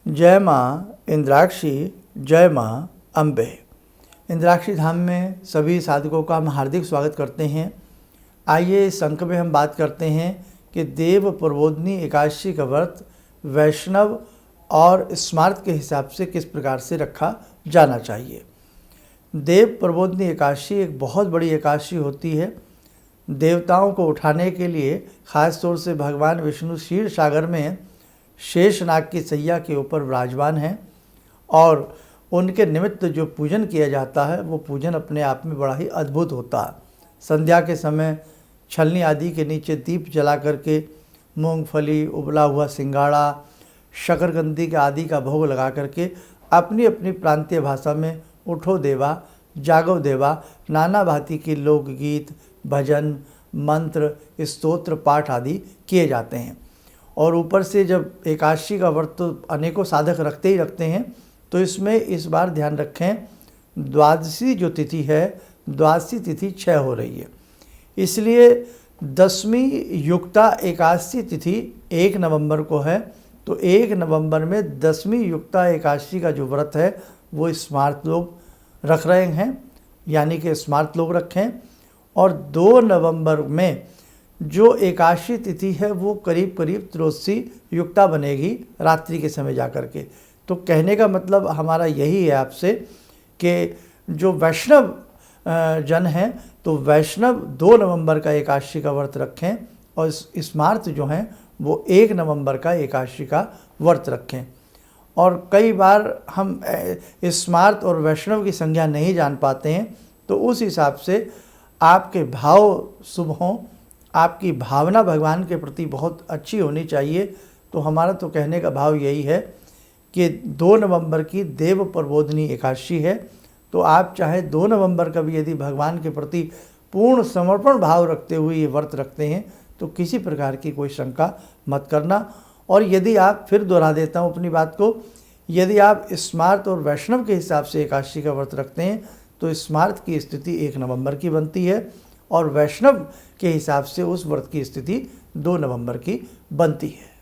जय माँ इंद्राक्षी, जय माँ अम्बे। इंद्राक्षी धाम में सभी साधकों का हम हार्दिक स्वागत करते हैं। आइए इस अंक में हम बात करते हैं कि देव प्रबोधिनी एकादशी का व्रत वैष्णव और स्मार्त के हिसाब से किस प्रकार से रखा जाना चाहिए। देव प्रबोधिनी एकादशी एक बहुत बड़ी एकादशी होती है। देवताओं को उठाने के लिए खास तौर से भगवान विष्णु क्षीर सागर में शेषनाग की सैया के ऊपर विराजमान हैं और उनके निमित्त जो पूजन किया जाता है वो पूजन अपने आप में बड़ा ही अद्भुत होता है। संध्या के समय छलनी आदि के नीचे दीप जला करके मूंगफली, उबला हुआ सिंगाड़ा, शकरकंदी के आदि का भोग लगा करके अपनी अपनी प्रांतीय भाषा में उठो देवा, जागो देवा, नाना भांति के लोकगीत, भजन, मंत्र, स्तोत्र पाठ आदि किए जाते हैं। और ऊपर से जब एकादशी का व्रत तो अनेकों साधक रखते ही रखते हैं, तो इसमें इस बार ध्यान रखें द्वादशी जो तिथि है, द्वादशी तिथि 6 हो रही है, इसलिए 10वीं युक्ता एकादशी तिथि 1 नवंबर को है। तो 1 नवंबर में 10वीं युक्ता एकादशी का जो व्रत है वो स्मार्त लोग रख रहे हैं, यानी कि स्मार्त लोग रखें। और 2 नवंबर में जो एकादशी तिथि है वो करीब करीब त्रयोदशी युक्ता बनेगी रात्रि के समय जा कर के। तो कहने का मतलब हमारा यही है आपसे कि जो वैष्णव जन हैं तो वैष्णव 2 नवंबर का एकादशी का व्रत रखें और स्मार्त जो हैं वो 1 नवंबर का एकादशी का व्रत रखें। और कई बार हम स्मार्त और वैष्णव की संज्ञा नहीं जान पाते हैं, तो उस हिसाब से आपके भाव शुभ हों, आपकी भावना भगवान के प्रति बहुत अच्छी होनी चाहिए। तो हमारा तो कहने का भाव यही है कि 2 नवंबर की देव प्रबोधिनी एकादशी है, तो आप चाहे 2 नवंबर का भी यदि भगवान के प्रति पूर्ण समर्पण भाव रखते हुए ये व्रत रखते हैं तो किसी प्रकार की कोई शंका मत करना। और यदि आप, फिर दोहरा देता हूँ अपनी बात को, यदि आप स्मार्त और वैष्णव के हिसाब से एकादशी का व्रत रखते हैं तो स्मार्त की स्थिति 1 नवंबर की बनती है और वैष्णव के हिसाब से उस व्रत की स्थिति 2 नवंबर की बनती है।